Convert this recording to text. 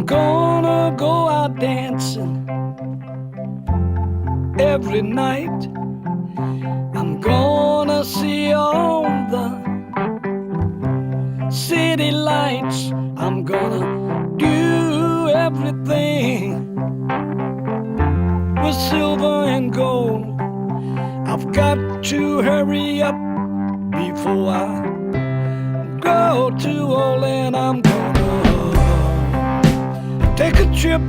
I'm gonna go out dancing every night. I'm gonna see all the city lights. I'm gonna do everything with silver and gold. I've got to hurry up before I grow too old, and I'm gonna take a trip